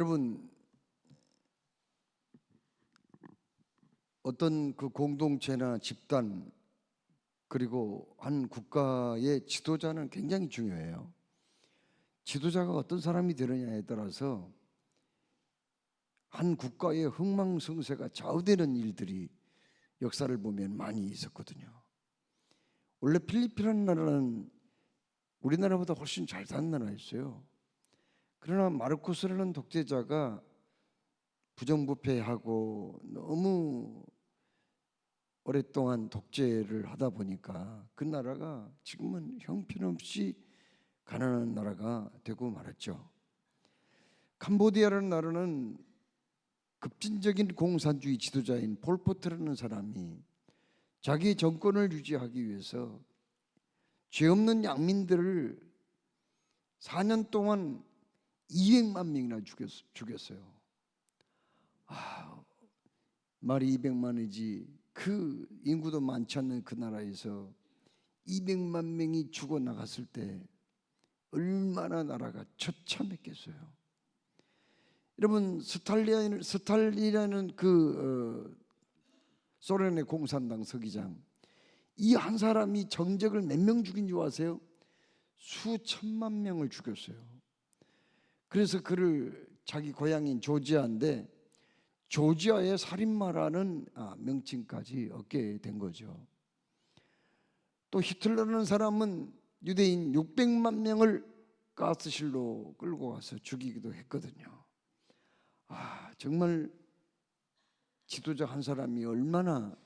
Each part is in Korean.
여러분, 어떤 그 공동체나 집단 그리고 한 국가의 지도자는 굉장히 중요해요. 지도자가 어떤 사람이 되느냐에 따라서 한 국가의 흥망성쇠가 좌우되는 일들이 역사를 보면 많이 있었거든요. 원래 필리핀이라는 나라는 우리나라보다 훨씬 잘 사는 나라였어요. 그러나 마르코스라는 독재자가 부정부패하고 너무 오랫동안 독재를 하다 보니까 그 나라가 지금은 형편없이 가난한 나라가 되고 말았죠. 캄보디아라는 나라는 급진적인 공산주의 지도자인 폴포트라는 사람이 자기 정권을 유지하기 위해서 죄 없는 양민들을 4년 동안 200만 명이나 죽였어요. 말이 200만이지 그 인구도 많지 않는 그 나라에서 200만 명이 죽어나갔을 때 얼마나 나라가 처참했겠어요. 여러분, 스탈린이라는 소련의 공산당 서기장, 이 한 사람이 정적을 몇 명 죽인 줄 아세요? 수천만 명을 죽였어요. 그래서 그를 자기 고향인 조지아인데 조지아의 살인마라는 명칭까지 얻게 된 거죠. 또 히틀러라는 사람은 유대인 600만 명을 가스실로 끌고 가서 죽이기도 했거든요. 정말 지도자 한 사람이 얼마나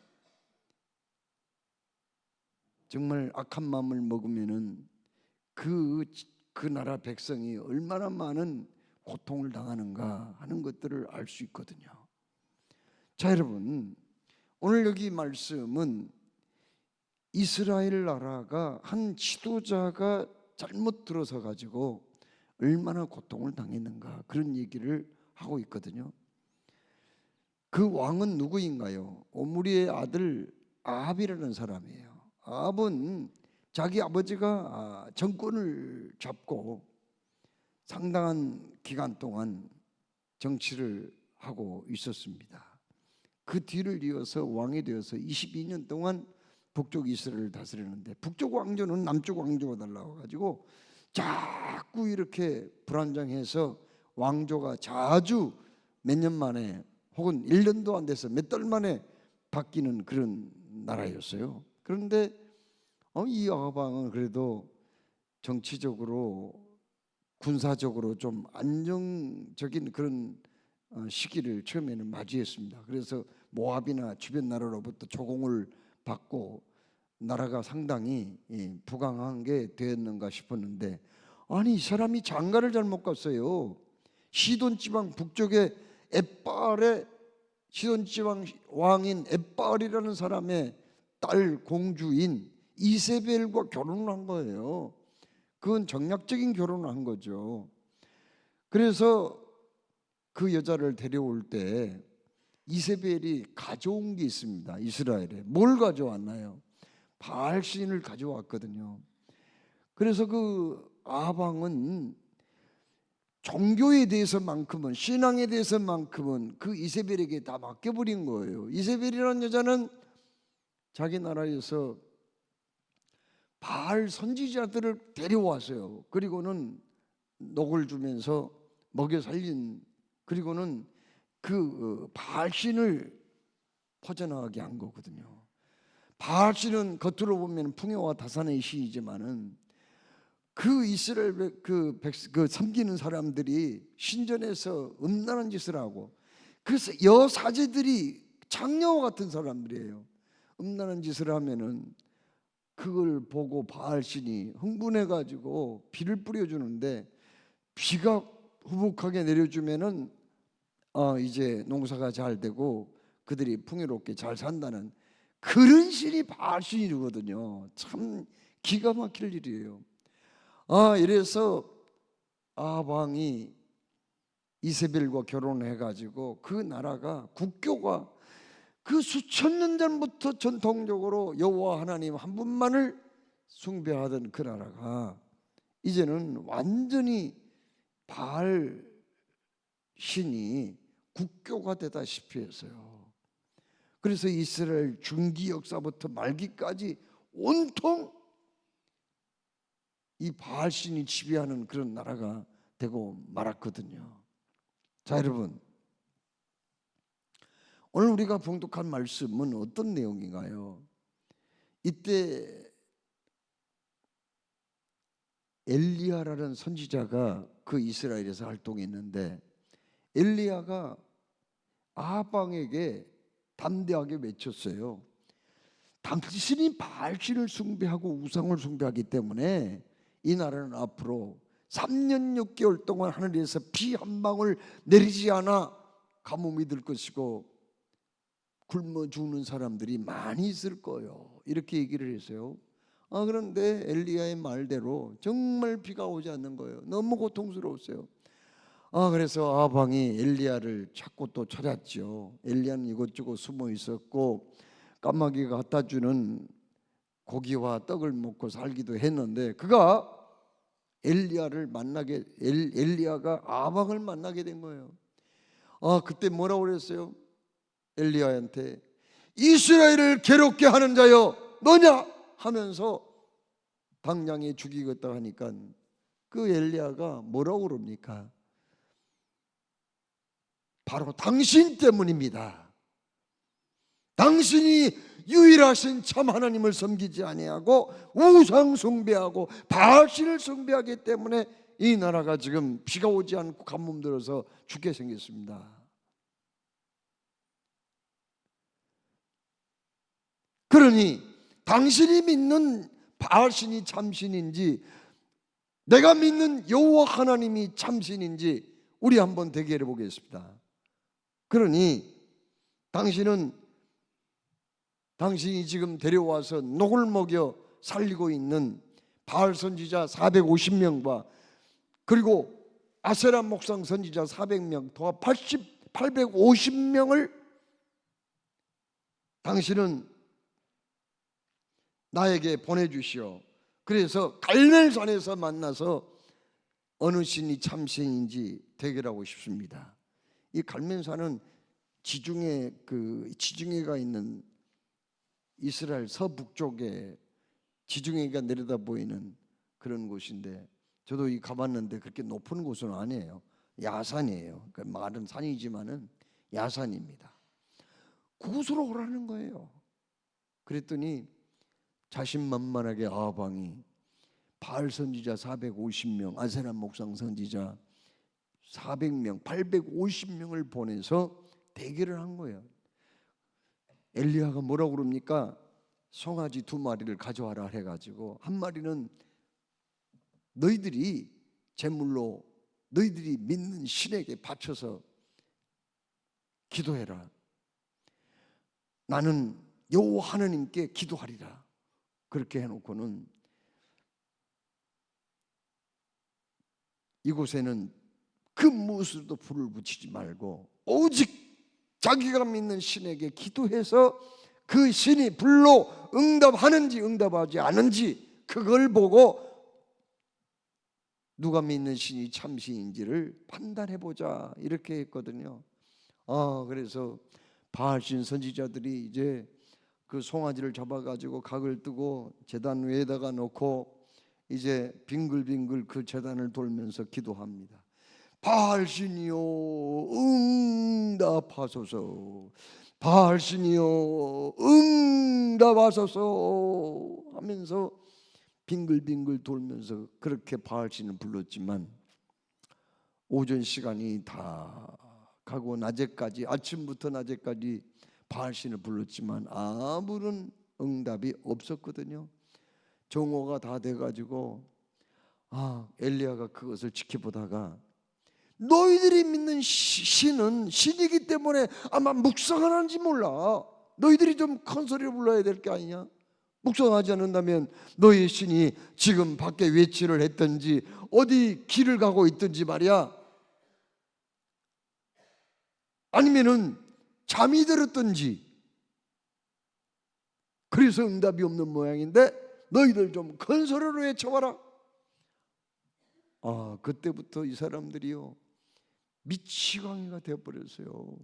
정말 악한 마음을 먹으면은 그 나라 백성이 얼마나 많은 고통을 당하는가 하는 것들을 알 수 있거든요. 자, 여러분, 오늘 여기 말씀은 이스라엘 나라가 한 지도자가 잘못 들어서 가지고 얼마나 고통을 당했는가 그런 얘기를 하고 있거든요. 그 왕은 누구인가요? 오므리의 아들 아합이라는 사람이에요. 아합은 자기 아버지가 정권을 잡고 상당한 기간 동안 정치를 하고 있었습니다. 그 뒤를 이어서 왕이 되어서 22년 동안 북쪽 이스라엘을 다스리는데 북쪽 왕조는 남쪽 왕조가 달라와가지고 자꾸 이렇게 불안정해서 왕조가 자주 몇 년 만에 혹은 1년도 안 돼서 몇 달 만에 바뀌는 그런 나라였어요. 그런데 이 아합 왕은 그래도 정치적으로 군사적으로 좀 안정적인 그런 시기를 처음에는 맞이했습니다. 그래서 모압이나 주변 나라로부터 조공을 받고 나라가 상당히 부강한 게 되었는가 싶었는데 이 사람이 장가를 잘못 갔어요. 시돈 지방 북쪽의 엣바알의 시돈 지방 왕인 엣바알이라는 사람의 딸 공주인 이세벨과 결혼을 한 거예요. 그건 정략적인 결혼을 한 거죠. 그래서 그 여자를 데려올 때 이세벨이 가져온 게 있습니다. 이스라엘에 뭘 가져왔나요? 바알 신을 가져왔거든요. 그래서 그 아합 왕은 종교에 대해서만큼은, 신앙에 대해서만큼은 그 이세벨에게 다 맡겨버린 거예요. 이세벨이라는 여자는 자기 나라에서 바알 선지자들을 데려왔어요. 그리고는 녹을 주면서 먹여 살린, 그리고는 그 바알 신을 퍼져나가게 한 거거든요. 바알 신은 겉으로 보면 풍요와 다산의 시이지만은 그 이스라엘 그 섬기는 사람들이 신전에서 음란한 짓을 하고, 그래서 여사제들이 장녀와 같은 사람들이에요. 음란한 짓을 하면은 그걸 보고 바알신이 흥분해 가지고 비를 뿌려주는데 비가 후복하게 내려주면은 이제 농사가 잘 되고 그들이 풍요롭게 잘 산다는 그런 신이 바알신이거든요. 참 기가 막힐 일이에요. 이래서 아합 왕이 이세벨과 결혼해 가지고 그 나라가 국교가 그 수천 년 전부터 전통적으로 여호와 하나님 한 분만을 숭배하던 그 나라가 이제는 완전히 바알 신이 국교가 되다시피 했어요. 그래서 이스라엘 중기 역사부터 말기까지 온통 이 바알 신이 지배하는 그런 나라가 되고 말았거든요. 자, 여러분, 오늘 우리가 봉독한 말씀은 어떤 내용인가요? 이때 엘리야라는 선지자가 그 이스라엘에서 활동했는데, 엘리야가 아합왕에게 담대하게 외쳤어요. 당신이 바알신을 숭배하고 우상을 숭배하기 때문에 이 나라는 앞으로 3년 6개월 동안 하늘에서 피 한 방울 내리지 않아 가뭄이 들 것이고 굶어 죽는 사람들이 많이 있을 거예요. 이렇게 얘기를 했어요. 그런데 엘리야의 말대로 정말 비가 오지 않는 거예요. 너무 고통스러웠어요. 그래서 아합 왕이 엘리야를 찾고 또 찾았죠. 엘리야는 이곳저곳 숨어 있었고 까마귀가 갖다 주는 고기와 떡을 먹고 살기도 했는데, 그가 엘리야가 아합 왕을 만나게 된 거예요. 그때 뭐라고 그랬어요? 엘리야한테 이스라엘을 괴롭게 하는 자여 너냐 하면서 당장에 죽이겠다 하니까 그 엘리야가 뭐라고 그럽니까? 바로 당신 때문입니다. 당신이 유일하신 참 하나님을 섬기지 아니하고 우상 숭배하고 바알신을 숭배하기 때문에 이 나라가 지금 비가 오지 않고 가뭄 들어서 죽게 생겼습니다. 그러니 당신이 믿는 바알신이 참신인지 내가 믿는 여호와 하나님이 참신인지 우리 한번 대결해 보겠습니다. 그러니 당신이 지금 데려와서 녹을 먹여 살리고 있는 바알 선지자 450명과 그리고 아세라 목상 선지자 400명 도합 850명을 당신은 나에게 보내주시오. 그래서 갈멜산에서 만나서 어느 신이 참신인지 대결하고 싶습니다. 이 갈멜산은 지중해가 있는 이스라엘 서북쪽에 지중해가 내려다 보이는 그런 곳인데, 저도 가봤는데 그렇게 높은 곳은 아니에요. 야산이에요. 그러니까 말은 산이지만은 야산입니다. 그곳으로 오라는 거예요. 그랬더니 자신만만하게 아합 왕이 바알 선지자 450명, 아세라 목상 선지자 400명, 850명을 보내서 대결을 한 거예요. 엘리야가 뭐라고 그럽니까? 송아지 2마리를 가져와라 해가지고 한 마리는 너희들이 제물로 너희들이 믿는 신에게 바쳐서 기도해라. 나는 여호와 하나님께 기도하리라. 그렇게 해놓고는 이곳에는 그 무엇으로도 불을 붙이지 말고 오직 자기가 믿는 신에게 기도해서 그 신이 불로 응답하는지 응답하지 않은지 그걸 보고 누가 믿는 신이 참신인지를 판단해보자 이렇게 했거든요. 그래서 바알신 선지자들이 이제 그 송아지를 잡아가지고 각을 뜨고 제단 위에다가 놓고 이제 빙글빙글 그 제단을 돌면서 기도합니다. 바알신이여 응답하소서, 바알신이여 응답하소서 하면서 빙글빙글 돌면서 그렇게 바알신을 불렀지만 오전 시간이 다 가고 낮에까지, 아침부터 낮에까지 바알신을 불렀지만 아무런 응답이 없었거든요. 정오가 다 돼가지고 엘리야가 그것을 지켜보다가 너희들이 믿는 신은 신이기 때문에 아마 묵상하는지 몰라. 너희들이 좀 큰 소리로 불러야 될 게 아니냐. 묵상하지 않는다면 너희 신이 지금 밖에 외치를 했든지 어디 길을 가고 있든지 말이야, 아니면은 잠이 들었든지, 그래서 응답이 없는 모양인데 너희들 좀 큰 소리로 외쳐봐라. 그때부터 이 사람들이요 미치광이가 되어버렸어요.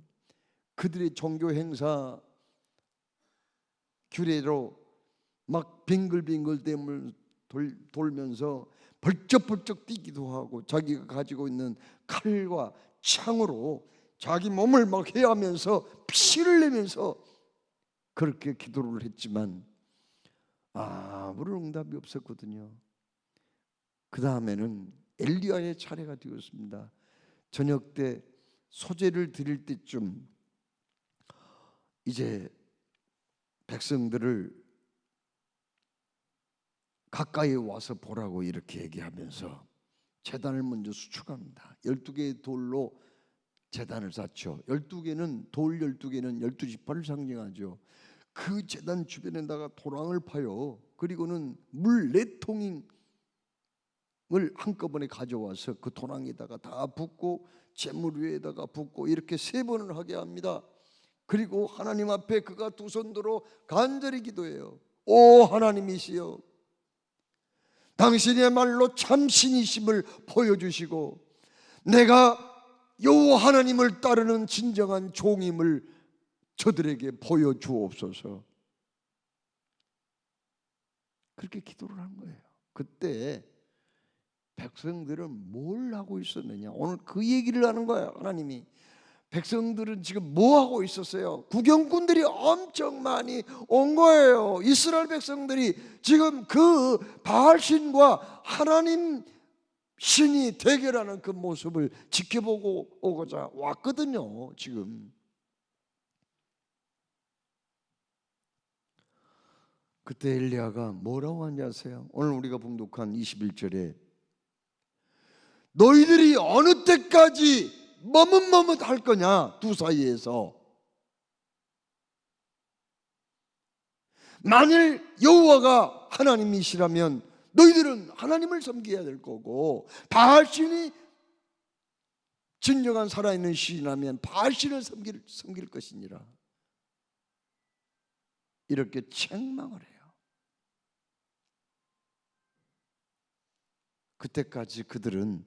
그들의 종교 행사 규례로 막 빙글빙글 돌면서 벌쩍벌쩍 뛰기도 하고 자기가 가지고 있는 칼과 창으로 자기 몸을 막 해하면서 피를 내면서 그렇게 기도를 했지만 아무런 응답이 없었거든요. 그 다음에는 엘리야의 차례가 되었습니다. 저녁 때 소제를 드릴 때쯤 이제 백성들을 가까이 와서 보라고 이렇게 얘기하면서 제단을 먼저 수축합니다. 12개의 돌로 제단을 쌓죠. 12개는 돌 12개는 12지파를 상징하죠. 그 제단 주변에다가 도랑을 파요. 그리고는 물 4통을 한꺼번에 가져와서 그 도랑에다가 다 붓고 재물 위에다가 붓고 이렇게 3번을 하게 합니다. 그리고 하나님 앞에 그가 두 손 들어 간절히 기도해요. 오 하나님이시여, 당신의말로 참신이심을 보여주시고 내가 여호와 하나님을 따르는 진정한 종임을 저들에게 보여주옵소서. 그렇게 기도를 한 거예요. 그때 백성들은 뭘 하고 있었느냐, 오늘 그 얘기를 하는 거예요. 하나님이 백성들은 지금 뭐 하고 있었어요? 구경꾼들이 엄청 많이 온 거예요. 이스라엘 백성들이 지금 그 바알신과 하나님 신이 대결하는 그 모습을 지켜보고 오고자 왔거든요. 지금 그때 엘리야가 뭐라고 하는지 아세요? 오늘 우리가 봉독한 21절에 너희들이 어느 때까지 머뭇머뭇 할 거냐, 두 사이에서. 만일 여호와가 하나님이시라면 너희들은 하나님을 섬겨야 될 거고, 바알신이 진정한 살아있는 신이라면 바알신을 섬길 것이니라. 이렇게 책망을 해요. 그때까지 그들은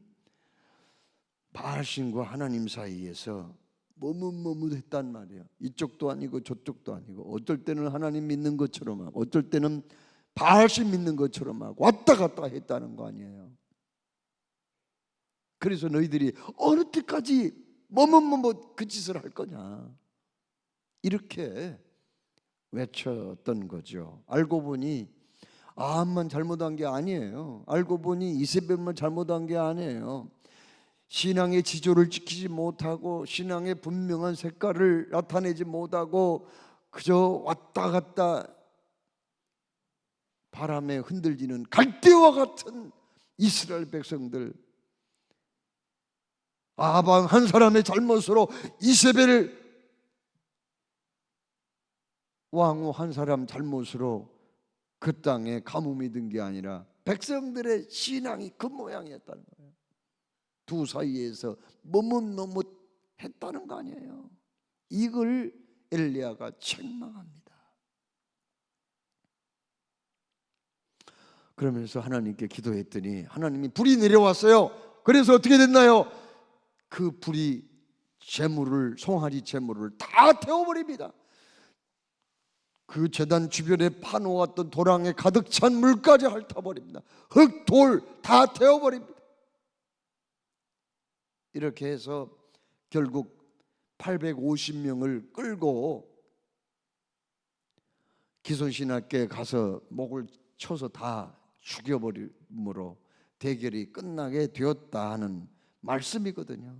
바알신과 하나님 사이에서 머뭇머뭇했단 말이에요. 이쪽도 아니고 저쪽도 아니고, 어떨 때는 하나님 믿는 것처럼 하고 어떨 때는 바알신 믿는 것처럼 하고 왔다 갔다 했다는 거 아니에요. 그래서 너희들이 어느 때까지 머뭇머뭇 그 짓을 할 거냐, 이렇게 외쳤던 거죠. 알고 보니 아합만 잘못한 게 아니에요. 알고 보니 이세벨만 잘못한 게 아니에요. 신앙의 지조를 지키지 못하고 신앙의 분명한 색깔을 나타내지 못하고 그저 왔다 갔다 바람에 흔들리는 갈대와 같은 이스라엘 백성들, 아합 한 사람의 잘못으로 이세벨 왕후 한 사람 잘못으로 그 땅에 가뭄이 든 게 아니라 백성들의 신앙이 그 모양이었다는 거예요. 두 사이에서 머뭇머뭇 했다는 거 아니에요. 이걸 엘리야가 책망합니다. 그러면서 하나님께 기도했더니 하나님이 불이 내려왔어요. 그래서 어떻게 됐나요? 그 불이 재물을, 송아지 재물을 다 태워버립니다. 그 제단 주변에 파놓았던 도랑에 가득 찬 물까지 핥아버립니다. 흙, 돌 다 태워버립니다. 이렇게 해서 결국 850명을 끌고 기손신하께 가서 목을 쳐서 다 죽여버림으로 대결이 끝나게 되었다 하는 말씀이거든요.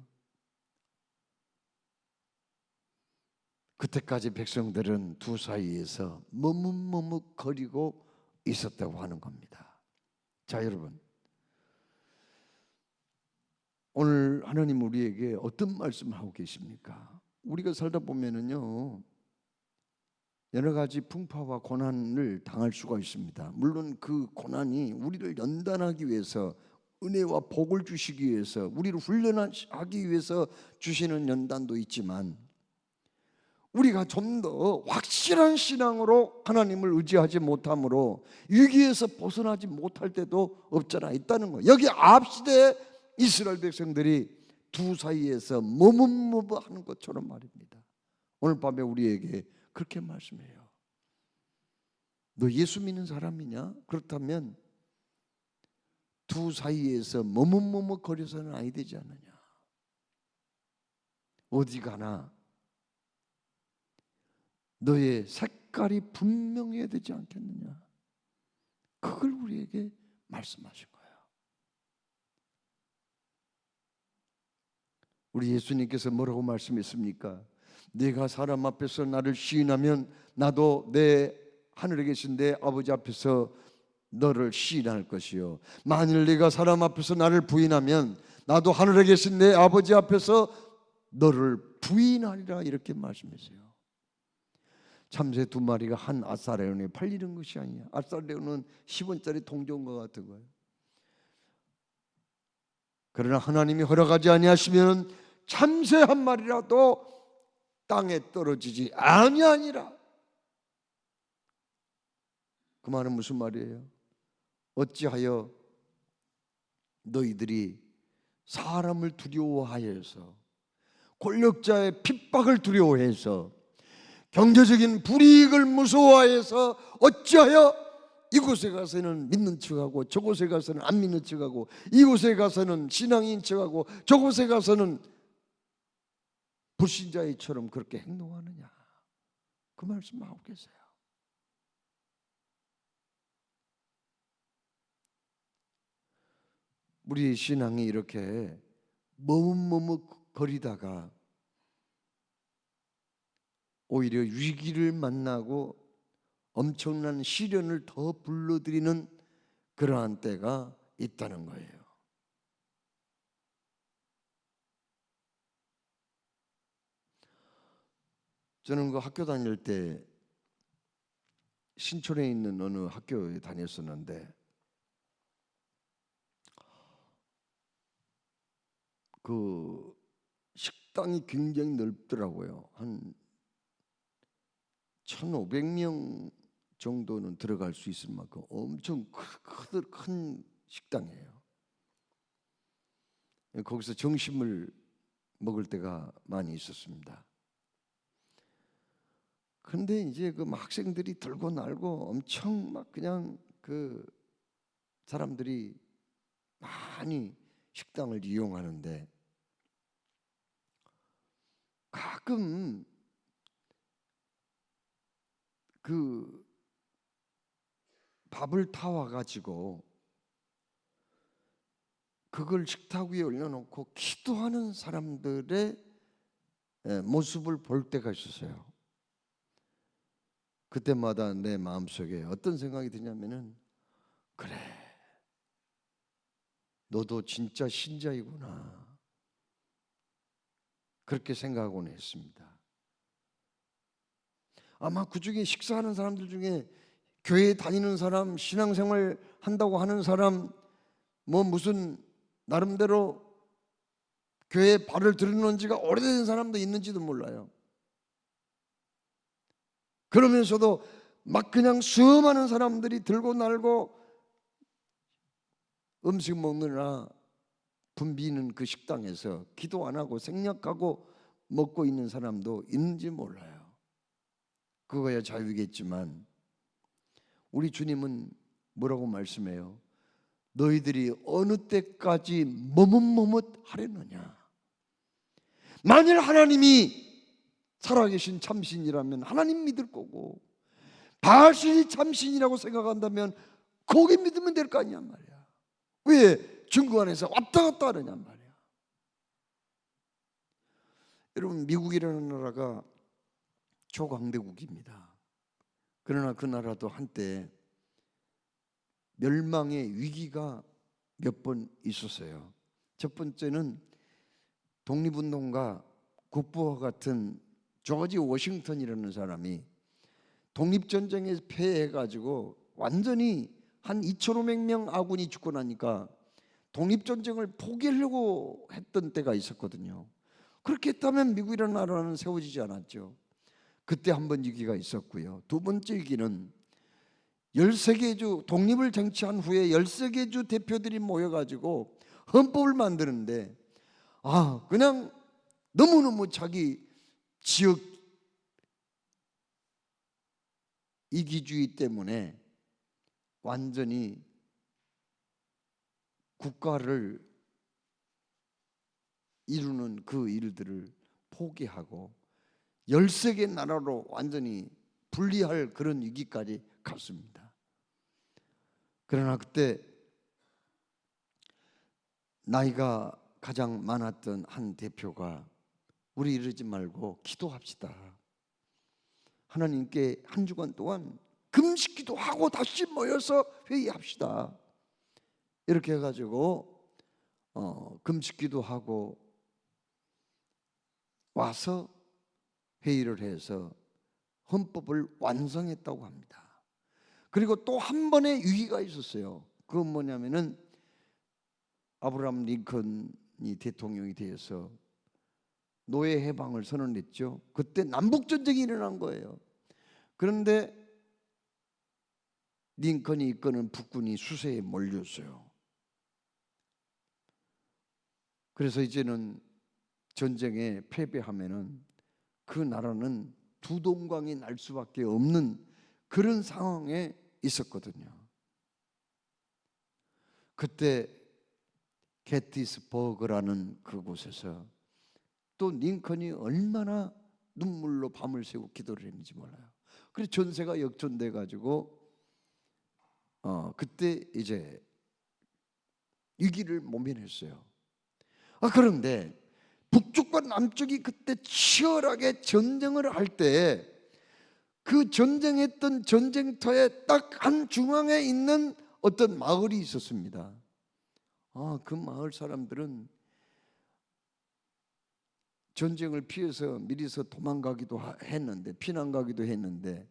그때까지 백성들은 두 사이에서 머뭇머뭇거리고 있었다고 하는 겁니다. 자, 여러분, 오늘 하나님 우리에게 어떤 말씀을 하고 계십니까? 우리가 살다 보면은요, 여러 가지 풍파와 고난을 당할 수가 있습니다. 물론 그 고난이 우리를 연단하기 위해서, 은혜와 복을 주시기 위해서, 우리를 훈련하기 위해서 주시는 연단도 있지만, 우리가 좀 더 확실한 신앙으로 하나님을 의지하지 못함으로 위기에서 벗어나지 못할 때도 없잖아 있다는 거예요. 여기 앞시대에 이스라엘 백성들이 두 사이에서 머뭇머뭇하는 것처럼 말입니다. 오늘 밤에 우리에게 그렇게 말씀해요. 너 예수 믿는 사람이냐? 그렇다면 두 사이에서 머뭇머뭇거려서는 아니 되지 않느냐? 어디 가나 너의 색깔이 분명해야 되지 않겠느냐? 그걸 우리에게 말씀하신 거예요. 우리 예수님께서 뭐라고 말씀했습니까? 네가 사람 앞에서 나를 시인하면 나도 내 하늘에 계신 내 아버지 앞에서 너를 시인할 것이요, 만일 네가 사람 앞에서 나를 부인하면 나도 하늘에 계신 내 아버지 앞에서 너를 부인하리라, 이렇게 말씀했어요. 참새 두 마리가 한 아사레온에 팔리는 것이 아니야. 아사레온은 10원짜리 동전과 같은 거예요. 그러나 하나님이 허락하지 아니하시면 참새 한 마리라도 땅에 떨어지지 아니하니라. 그 말은 무슨 말이에요? 어찌하여 너희들이 사람을 두려워하여서, 권력자의 핍박을 두려워해서, 경제적인 불이익을 무서워해서 어찌하여 이곳에 가서는 믿는 척하고 저곳에 가서는 안 믿는 척하고, 이곳에 가서는 신앙인 척하고 저곳에 가서는 불신자처럼 그렇게 행동하느냐? 그 말씀하고 계세요. 우리 신앙이 이렇게 머뭇머뭇거리다가 오히려 위기를 만나고 엄청난 시련을 더 불러들이는 그러한 때가 있다는 거예요. 저는 그 학교 다닐 때 신촌에 있는 어느 학교에 다녔었는데, 그 식당이 굉장히 넓더라고요. 한 1,500명 정도는 들어갈 수 있을 만큼 엄청 큰 식당이에요. 거기서 점심을 먹을 때가 많이 있었습니다. 그런데 이제 그 학생들이 들고 날고 엄청 막 그냥 그 사람들이 많이 식당을 이용하는데, 가끔 그 밥을 타와 가지고 그걸 식탁 위에 올려놓고 기도하는 사람들의 모습을 볼 때가 있었어요. 그때마다 내 마음속에 어떤 생각이 드냐면은, 그래, 너도 진짜 신자이구나, 그렇게 생각하곤 했습니다. 아마 그 중에 식사하는 사람들 중에 교회 다니는 사람, 신앙생활 한다고 하는 사람, 뭐 무슨 나름대로 교회에 발을 들여놓은 지가 오래된 사람도 있는지도 몰라요. 그러면서도 막 그냥 수많은 사람들이 들고 날고 음식 먹느라 붐비는 그 식당에서 기도 안 하고 생략하고 먹고 있는 사람도 있는지 몰라요. 그거야 자유겠지만 우리 주님은 뭐라고 말씀해요? 너희들이 어느 때까지 머뭇머뭇하려느냐? 만일 하나님이 살아계신 참신이라면 하나님 믿을 거고, 바알신이 참신이라고 생각한다면 거기 믿으면 될 거 아니냐 말이야. 왜 중간에서 왔다 갔다 하느냐 말이야. 여러분, 미국이라는 나라가 초강대국입니다. 그러나 그 나라도 한때 멸망의 위기가 몇 번 있었어요. 첫 번째는 독립운동가 국부와 같은 조지 워싱턴이라는 사람이 독립전쟁에 패해가지고 완전히 한 2,500명 아군이 죽고 나니까 독립전쟁을 포기하려고 했던 때가 있었거든요. 그렇게 했다면 미국이라는 나라는 세워지지 않았죠. 그때 한 번 위기가 있었고요. 두 번째 위기는 13개 주 독립을 쟁취한 후에 13개 주 대표들이 모여가지고 헌법을 만드는데 그냥 너무너무 자기 지역 이기주의 때문에 완전히 국가를 이루는 그 일들을 포기하고 13개 나라로 완전히 분리할 그런 위기까지 갔습니다. 그러나 그때 나이가 가장 많았던 한 대표가 우리 이러지 말고 기도합시다. 하나님께 한 주간 동안 금식기도 하고 다시 모여서 회의합시다. 이렇게 해가지고 금식기도 하고 와서 회의를 해서 헌법을 완성했다고 합니다. 그리고 또 한 번의 위기가 있었어요. 그건 뭐냐면은 아브라함 링컨이 대통령이 되어서 노예 해방을 선언했죠. 그때 남북 전쟁이 일어난 거예요. 그런데 링컨이 이끄는 북군이 수세에 몰렸어요. 그래서 이제는 전쟁에 패배하면은 그 나라는 두동강이 날 수밖에 없는 그런 상황에 있었거든요. 그때 게티스버그라는 그곳에서 또 링컨이 얼마나 눈물로 밤을 새고 기도를 했는지 몰라요. 그래서 전세가 역전돼 가지고 그때 이제 위기를 모면했어요. 그런데 북쪽과 남쪽이 그때 치열하게 전쟁을 할 때 그 전쟁했던 전쟁터에 딱 한 중앙에 있는 어떤 마을이 있었습니다. 그 마을 사람들은 전쟁을 피해서 미리서 도망가기도 했는데, 피난 가기도 했는데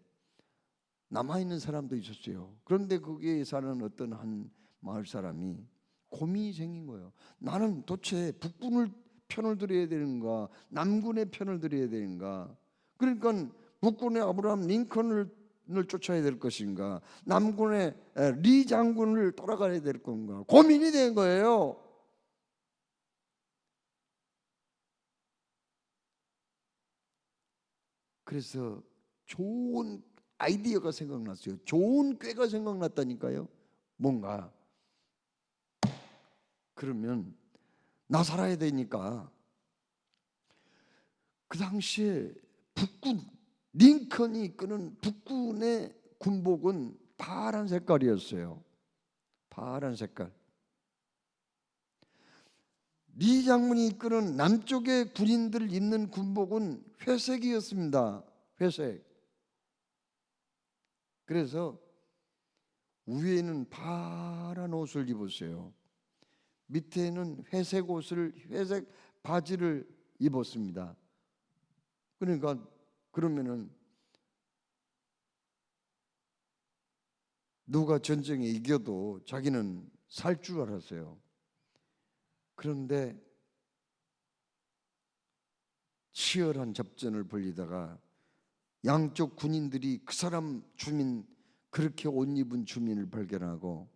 남아있는 사람도 있었어요. 그런데 거기에 사는 어떤 한 마을 사람이 고민이 생긴 거예요. 나는 도대체 북군을 편을 들어야 되는가, 남군의 편을 들어야 되는가? 그러니까 북군의 아브라함 링컨을 쫓아야 될 것인가, 남군의 리 장군을 따라가야 될 건가, 고민이 된 거예요. 그래서 좋은 아이디어가 생각났어요. 좋은 꾀가 생각났다니까요. 뭔가 그러면 나 살아야 되니까 그 당시에 북군 링컨이 이끄는 북군의 군복은 파란 색깔이었어요. 파란 색깔. 리 장군이 이끄는 남쪽의 군인들 입는 군복은 회색이었습니다. 회색. 그래서 위에는 파란 옷을 입었어요. 밑에는 회색 옷을, 회색 바지를 입었습니다. 그러니까 그러면은 누가 전쟁에 이겨도 자기는 살 줄 알았어요. 그런데 치열한 접전을 벌이다가 양쪽 군인들이 그 사람 주민, 그렇게 옷 입은 주민을 발견하고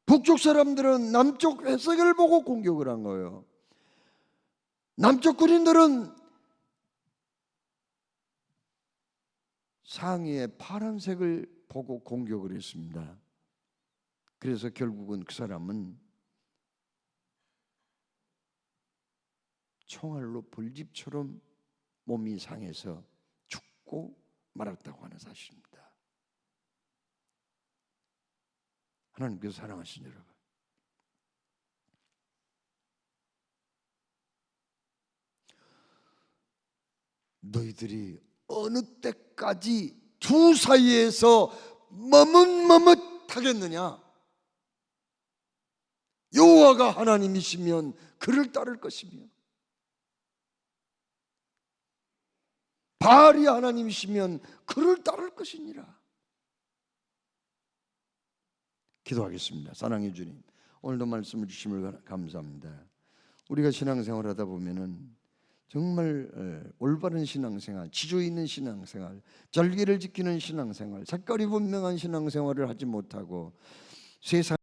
북쪽 사람들은 남쪽 회색을 보고 공격을 한 거예요. 남쪽 군인들은 상의에 파란색을 보고 공격을 했습니다. 그래서 결국은 그 사람은 총알로 벌집처럼 몸이 상해서 죽고 말았다고 하는 사실입니다. 하나님께서 사랑하신 여러분, 너희들이 어느 때까지 두 사이에서 머뭇머뭇하겠느냐? 여호와가 하나님이시면 그를 따를 것이며 바알이 하나님이시면 그를 따를 것이니라. 기도하겠습니다. 사랑해 주님, 오늘도 말씀을 주심을 감사합니다. 우리가 신앙생활하다 보면은 정말 올바른 신앙생활, 지조 있는 신앙생활, 절기를 지키는 신앙생활, 색깔이 분명한 신앙생활을 하지 못하고 세상